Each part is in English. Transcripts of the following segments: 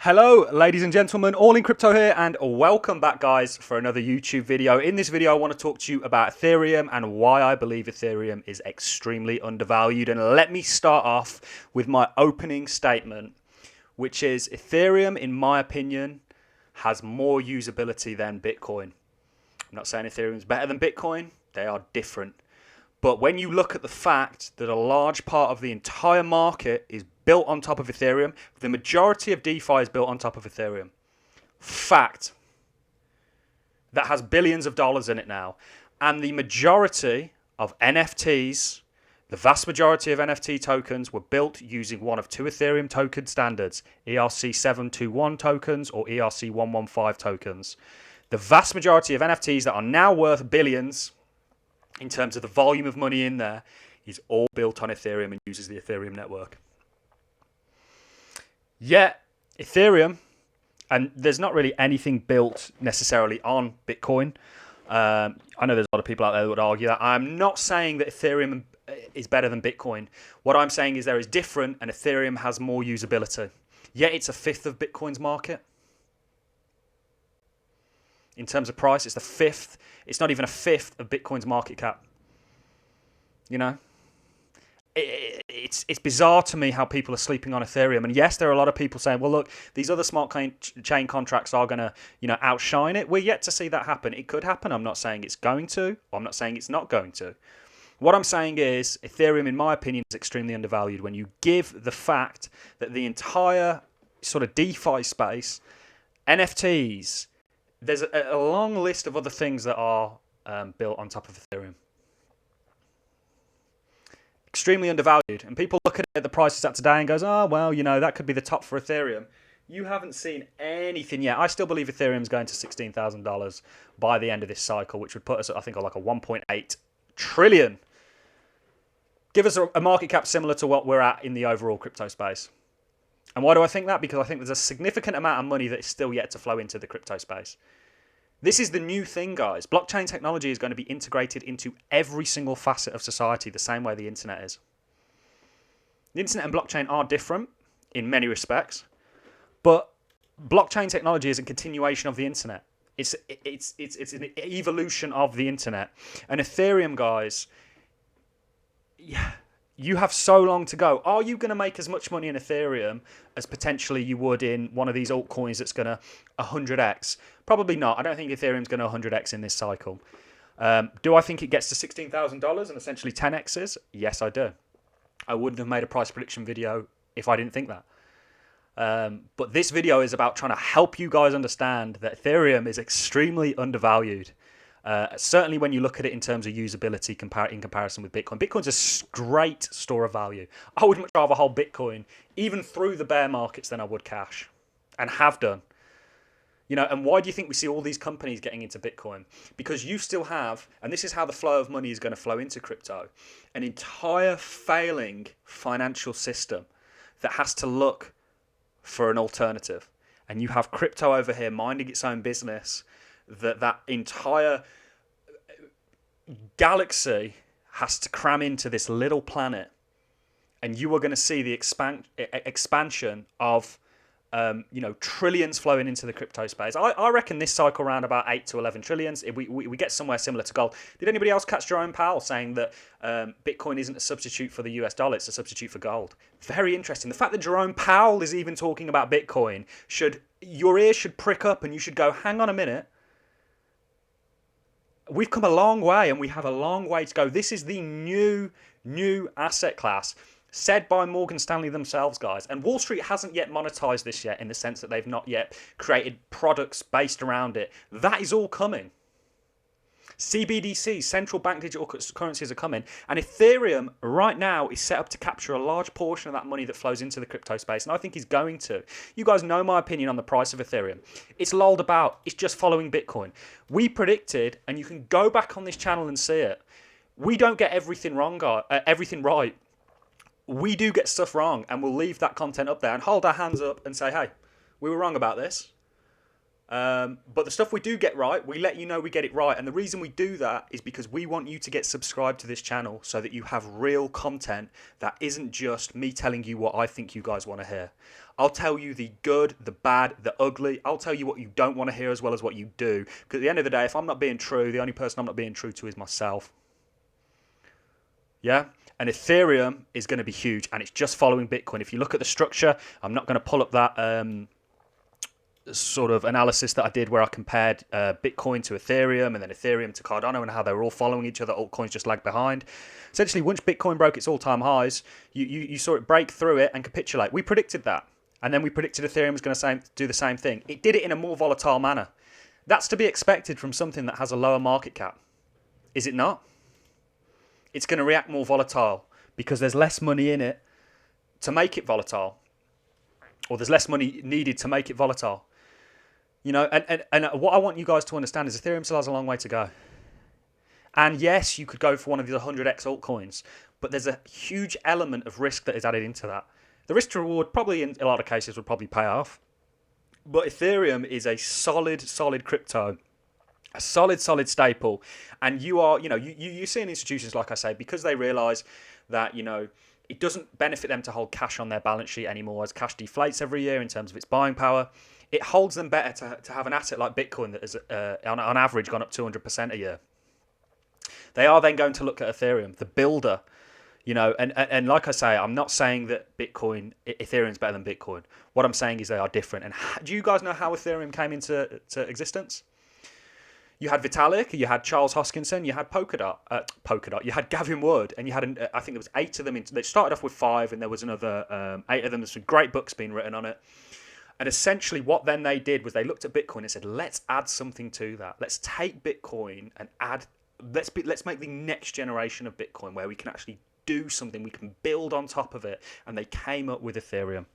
Hello, ladies and gentlemen, all in crypto here, and welcome back, guys, for another YouTube video. In this video, I want to talk to you about Ethereum and why I believe Ethereum is extremely undervalued. And let me start off with my opening statement, which is Ethereum, in my opinion, has more usability than Bitcoin. I'm not saying Ethereum is better than Bitcoin. They are different. But when you look at the fact that a large part of the entire market is built on top of Ethereum, the majority of DeFi is built on top of Ethereum. Fact. That has billions of dollars in it now. And the majority of NFTs, the vast majority of NFT tokens were built using one of two Ethereum token standards, ERC-721 tokens or ERC-115 tokens. The vast majority of NFTs that are now worth billions in terms of the volume of money in there is all built on Ethereum and uses the Ethereum network. Yet, Ethereum, and there's not really anything built necessarily on Bitcoin. I know there's a lot of people out there that would argue that. I'm not saying that Ethereum is better than Bitcoin. What I'm saying is there is different, and Ethereum has more usability. Yet it's a fifth of Bitcoin's market. In terms of price, it's the fifth. It's not even a fifth of Bitcoin's market cap. You know? It's bizarre to me how people are sleeping on Ethereum. And yes, there are a lot of people saying, well, look, these other smart chain contracts are going to, outshine it. We're yet to see that happen. It could happen. I'm not saying it's going to. I'm not saying it's not going to. What I'm saying is Ethereum, in my opinion, is extremely undervalued when you give the fact that the entire sort of DeFi space, NFTs, there's a long list of other things that are built on top of Ethereum. Extremely undervalued. And people look at the prices at today and goes, oh, well, that could be the top for Ethereum. You haven't seen anything yet. I still believe Ethereum's going to $16,000 by the end of this cycle, which would put us, I think, on like a 1.8 trillion. Give us a market cap similar to what we're at in the overall crypto space. And why do I think that? Because I think there's a significant amount of money that is still yet to flow into the crypto space. This is the new thing, guys. Blockchain technology is going to be integrated into every single facet of society the same way the internet is. The internet and blockchain are different in many respects, but blockchain technology is a continuation of the internet. It's an evolution of the internet. And Ethereum, guys, yeah, you have so long to go. Are you going to make as much money in Ethereum as potentially you would in one of these altcoins that's going to 100x? Probably not. I don't think Ethereum's going to 100x in this cycle. Do I think it gets to $16,000 and essentially 10x's? Yes, I do. I wouldn't have made a price prediction video if I didn't think that. But this video is about trying to help you guys understand that Ethereum is extremely undervalued. Certainly when you look at it in terms of usability in comparison with Bitcoin. Bitcoin's a great store of value. I would much rather hold Bitcoin, even through the bear markets, than I would cash. And have done. And why do you think we see all these companies getting into Bitcoin? Because you still have, and this is how the flow of money is going to flow into crypto, an entire failing financial system that has to look for an alternative. And you have crypto over here minding its own business, that entire galaxy has to cram into this little planet, and you are going to see the expansion of trillions flowing into the crypto space. I reckon this cycle around about 8 to 11 trillions. If we get somewhere similar to gold. Did anybody else catch Jerome Powell saying that Bitcoin isn't a substitute for the US dollar, it's a substitute for gold? Very interesting. The fact that Jerome Powell is even talking about Bitcoin, your ears should prick up and you should go, hang on a minute. We've come a long way, and we have a long way to go. This is the new asset class, said by Morgan Stanley themselves, guys. And Wall Street hasn't yet monetized this yet, in the sense that they've not yet created products based around it. That is all coming. CBDCs, central bank digital currencies, are coming. And Ethereum right now is set up to capture a large portion of that money that flows into the crypto space. And I think he's going to. You guys know my opinion on the price of Ethereum. It's lolled about. It's just following Bitcoin. We predicted, and you can go back on this channel and see it. We don't get everything wrong, everything right. We do get stuff wrong, and we'll leave that content up there and hold our hands up and say, hey, we were wrong about this. But the stuff we do get right, we let you know we get it right. And the reason we do that is because we want you to get subscribed to this channel so that you have real content that isn't just me telling you what I think you guys want to hear. I'll tell you the good, the bad, the ugly. I'll tell you what you don't want to hear as well as what you do. Because at the end of the day, if I'm not being true, the only person I'm not being true to is myself. Yeah? And Ethereum is going to be huge, and it's just following Bitcoin. If you look at the structure, I'm not going to pull up that sort of analysis that I did where I compared Bitcoin to Ethereum and then Ethereum to Cardano and how they were all following each other. Altcoins just lagged behind. Essentially, once Bitcoin broke its all-time highs, you saw it break through it and capitulate. We predicted that. And then we predicted Ethereum was going to do the same thing. It did it in a more volatile manner. That's to be expected from something that has a lower market cap. Is it not? It's going to react more volatile because there's less money in it to make it volatile. Or there's less money needed to make it volatile. You know, and what I want you guys to understand is Ethereum still has a long way to go. And yes, you could go for one of the 100x altcoins, but there's a huge element of risk that is added into that. The risk to reward probably in a lot of cases would probably pay off. But Ethereum is a solid crypto, a solid staple. And you're seeing institutions, like I say, because they realize that, it doesn't benefit them to hold cash on their balance sheet anymore as cash deflates every year in terms of its buying power. It holds them better to have an asset like Bitcoin that has, on average, gone up 200% a year. They are then going to look at Ethereum, the builder, and like I say, I'm not saying that Ethereum is better than Bitcoin. What I'm saying is they are different. And do you guys know how Ethereum came into existence? You had Vitalik, you had Charles Hoskinson, you had Polkadot, you had Gavin Wood, and you had, I think there was 8 of them. They started off with 5, and there was another 8 of them. There's some great books being written on it. And essentially what then they did was they looked at Bitcoin and said, let's add something to that. Let's take Bitcoin and let's make the next generation of Bitcoin where we can actually do something, we can build on top of it. And they came up with Ethereum.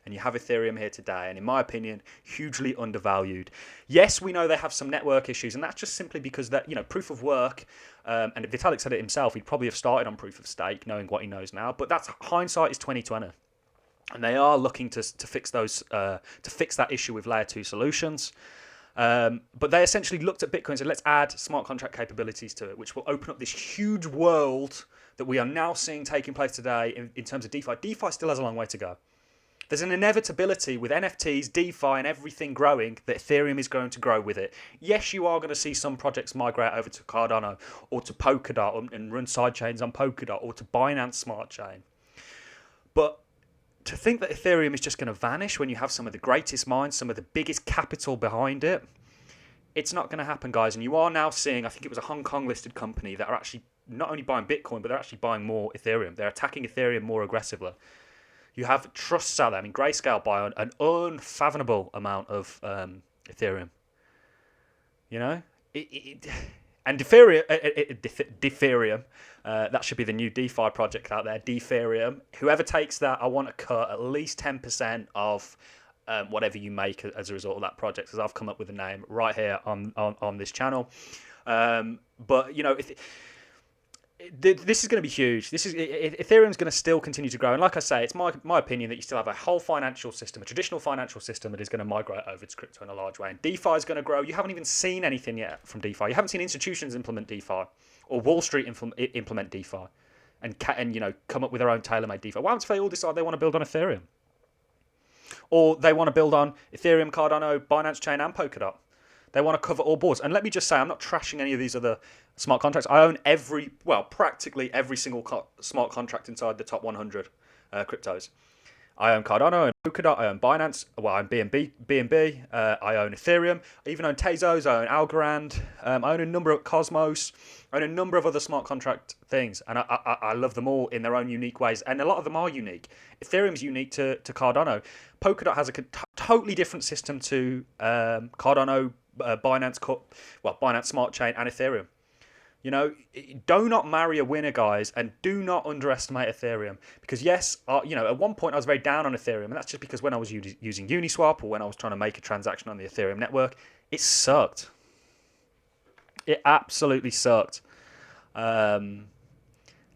And you have Ethereum here today, and in my opinion, hugely undervalued. Yes, we know they have some network issues, and that's just simply because that, proof of work, and Vitalik said it himself, he'd probably have started on proof of stake, knowing what he knows now. But that's hindsight is 2020. And they are looking to fix that issue with layer 2 solutions. But they essentially looked at Bitcoin and said, let's add smart contract capabilities to it, which will open up this huge world that we are now seeing taking place today in terms of DeFi. DeFi still has a long way to go. There's an inevitability with NFTs, DeFi, and everything growing that Ethereum is going to grow with it. Yes, you are going to see some projects migrate over to Cardano or to Polkadot and run sidechains on Polkadot or to Binance Smart Chain. But to think that Ethereum is just going to vanish when you have some of the greatest minds, some of the biggest capital behind it, it's not going to happen, guys. And you are now seeing, I think it was a Hong Kong listed company that are actually not only buying Bitcoin, but they're actually buying more Ethereum. They're attacking Ethereum more aggressively. You have trusts out there. I mean, Grayscale buy an unfathomable amount of Ethereum. And Deferrium, that should be the new DeFi project out there. Deferrium. Whoever takes that, I want to cut at least 10% of whatever you make as a result of that project, because I've come up with a name right here on this channel. But this is going to be huge. Ethereum's going to still continue to grow, and like I say, it's my opinion that you still have a whole financial system, a traditional financial system that is going to migrate over to crypto in a large way. And DeFi is going to grow. You haven't even seen anything yet from DeFi. You haven't seen institutions implement DeFi or Wall Street implement DeFi, and come up with their own tailor-made DeFi. Why don't they all decide they want to build on Ethereum, or they want to build on Ethereum, Cardano, Binance Chain, and Polkadot? They want to cover all boards. And let me just say, I'm not trashing any of these other smart contracts. I own practically every single smart contract inside the top 100 cryptos. I own Cardano, I own Polkadot, I own Binance, I own BNB, I own Ethereum, I even own Tezos, I own Algorand, I own a number of Cosmos, I own a number of other smart contract things, and I love them all in their own unique ways, and a lot of them are unique. Ethereum's unique to Cardano. Polkadot has a totally different system to Cardano, Binance Smart Chain, and Ethereum. Do not marry a winner, guys, and do not underestimate Ethereum. Because yes, at one point I was very down on Ethereum, and that's just because when I was using Uniswap or when I was trying to make a transaction on the Ethereum network, it sucked. It absolutely sucked.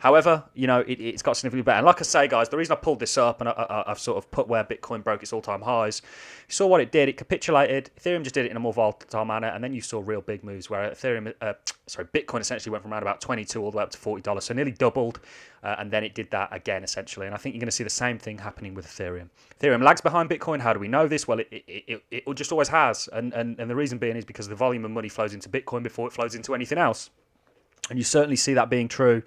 However, it's got significantly better. And like I say, guys, the reason I pulled this up and I've sort of put where Bitcoin broke its all-time highs, you saw what it did. It capitulated. Ethereum just did it in a more volatile manner, and then you saw real big moves where Bitcoin essentially went from around about 22 all the way up to $40, so nearly doubled, and then it did that again essentially. And I think you're going to see the same thing happening with Ethereum. Ethereum lags behind Bitcoin. How do we know this? Well, it just always has, and the reason being is because the volume of money flows into Bitcoin before it flows into anything else, and you certainly see that being true.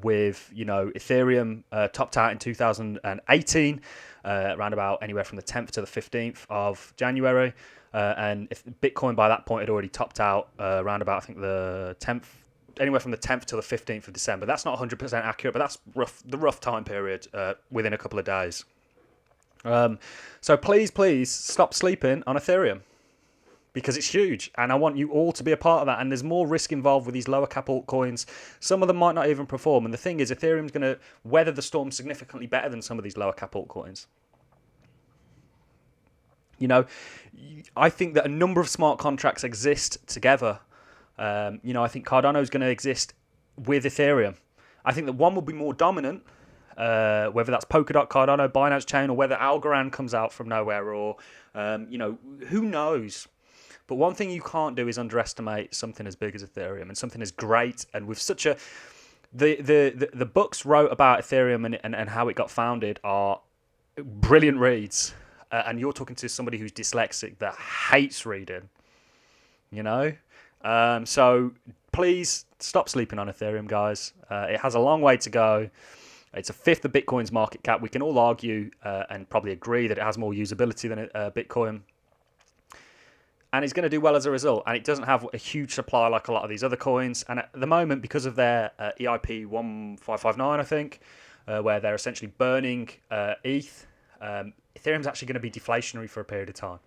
With Ethereum topped out in 2018, around about anywhere from the 10th to the 15th of January, and if Bitcoin by that point had already topped out around about I think the 10th, anywhere from the 10th to the 15th of December. That's not 100% accurate, but that's the rough time period within a couple of days. So please stop sleeping on Ethereum, because it's huge, and I want you all to be a part of that. And there's more risk involved with these lower cap altcoins. Some of them might not even perform. And the thing is, Ethereum's going to weather the storm significantly better than some of these lower cap altcoins. I think that a number of smart contracts exist together. I think Cardano is going to exist with Ethereum. I think that one will be more dominant, whether that's Polkadot, Cardano, Binance Chain, or whether Algorand comes out from nowhere, or, who knows? But one thing you can't do is underestimate something as big as Ethereum and something as great. And with such a... The books wrote about Ethereum and how it got founded are brilliant reads. And you're talking to somebody who's dyslexic that hates reading. So please stop sleeping on Ethereum, guys. It has a long way to go. It's a fifth of Bitcoin's market cap. We can all argue and probably agree that it has more usability than Bitcoin. And it's going to do well as a result. And it doesn't have a huge supply like a lot of these other coins. And at the moment, because of their EIP 1559, I think, where they're essentially burning ETH, Ethereum's actually going to be deflationary for a period of time.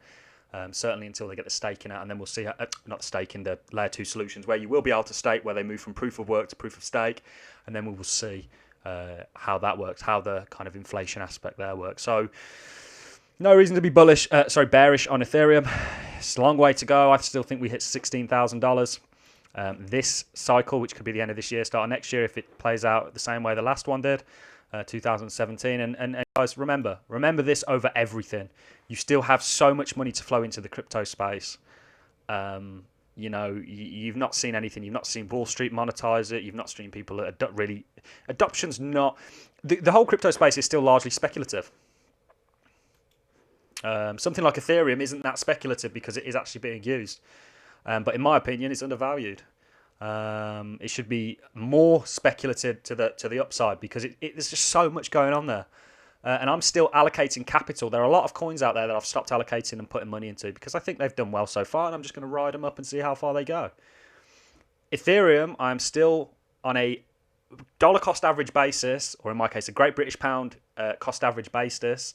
Certainly until they get the staking out. And then we'll see, not the staking, the layer 2 solutions, where you will be able to stake, where they move from proof of work to proof of stake. And then we will see how that works, how the kind of inflation aspect there works. So no reason to be bearish on Ethereum. It's a long way to go. I still think we hit $16,000 this cycle, which could be the end of this year, start of next year, if it plays out the same way the last one did, 2017. And guys, remember this over everything. You still have so much money to flow into the crypto space. You've not seen anything. You've not seen Wall Street monetize it. You've not seen people that really... Adoption's not... The whole crypto space is still largely speculative. Something like Ethereum isn't that speculative because it is actually being used. But in my opinion, it's undervalued. It should be more speculative to the upside, because there's just so much going on there. And I'm still allocating capital. There are a lot of coins out there that I've stopped allocating and putting money into because I think they've done well so far, and I'm just going to ride them up and see how far they go. Ethereum, I'm still on a dollar cost average basis, or in my case, a Great British Pound cost average basis,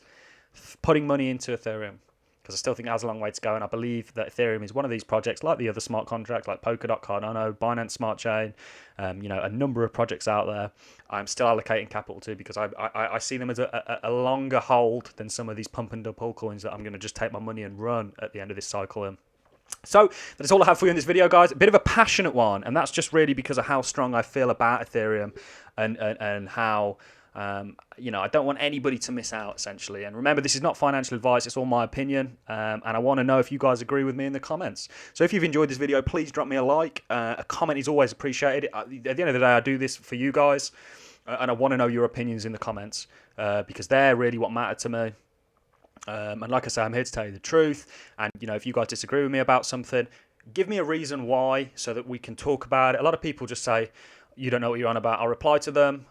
putting money into Ethereum, because I still think it has a long way to go, and I believe that Ethereum is one of these projects, like the other smart contracts, like Polkadot, Cardano, Binance Smart Chain, a number of projects out there. I'm still allocating capital to, because I see them as a longer hold than some of these pump and dump altcoins that I'm going to just take my money and run at the end of this cycle in. So that's all I have for you in this video, guys. A bit of a passionate one, and that's just really because of how strong I feel about Ethereum and how... I don't want anybody to miss out, essentially. And remember, this is not financial advice, it's all my opinion. And I want to know if you guys agree with me in the comments. So if you've enjoyed this video, please drop me a like. A comment is always appreciated. At the end of the day, I do this for you guys. And I want to know your opinions in the comments, because they're really what matter to me. And like I say, I'm here to tell you the truth. And, if you guys disagree with me about something, give me a reason why, so that we can talk about it. A lot of people just say, you don't know what you're on about. I'll reply to them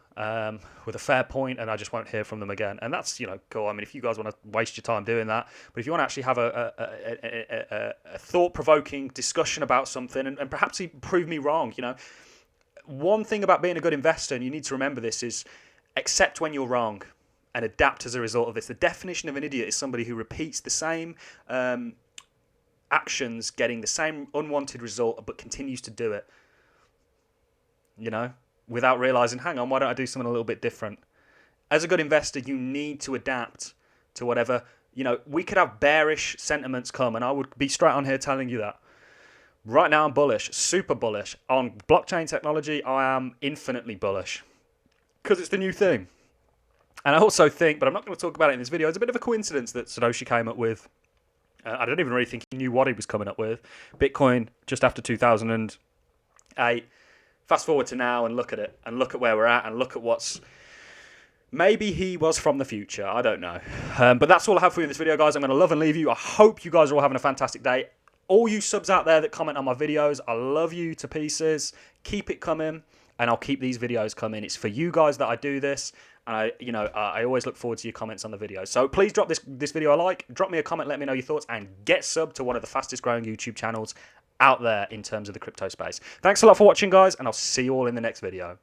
with a fair point, and I just won't hear from them again. And that's, cool. I mean, if you guys want to waste your time doing that, but if you want to actually have a thought-provoking discussion about something and perhaps even prove me wrong, one thing about being a good investor, and you need to remember this, is accept when you're wrong and adapt as a result of this. The definition of an idiot is somebody who repeats the same actions, getting the same unwanted result, but continues to do it. Without realizing, hang on, why don't I do something a little bit different? As a good investor, you need to adapt to whatever, we could have bearish sentiments come, and I would be straight on here telling you that. Right now, I'm bullish, super bullish. On blockchain technology, I am infinitely bullish. because it's the new thing. And I also think, but I'm not going to talk about it in this video, it's a bit of a coincidence that Satoshi came up with, I don't even really think he knew what he was coming up with, Bitcoin just after 2008. Fast forward to now and look at it, and look at where we're at, and look at what's... Maybe he was from the future, I don't know. But that's all I have for you in this video, guys. I'm going to love and leave you. I hope you guys are all having a fantastic day. All you subs out there that comment on my videos, I love you to pieces. Keep it coming, and I'll keep these videos coming. It's for you guys that I do this, and I always look forward to your comments on the videos. So please drop this video a like, drop me a comment, let me know your thoughts, and get subbed to one of the fastest growing YouTube channels out there in terms of the crypto space. Thanks a lot for watching, guys, and I'll see you all in the next video.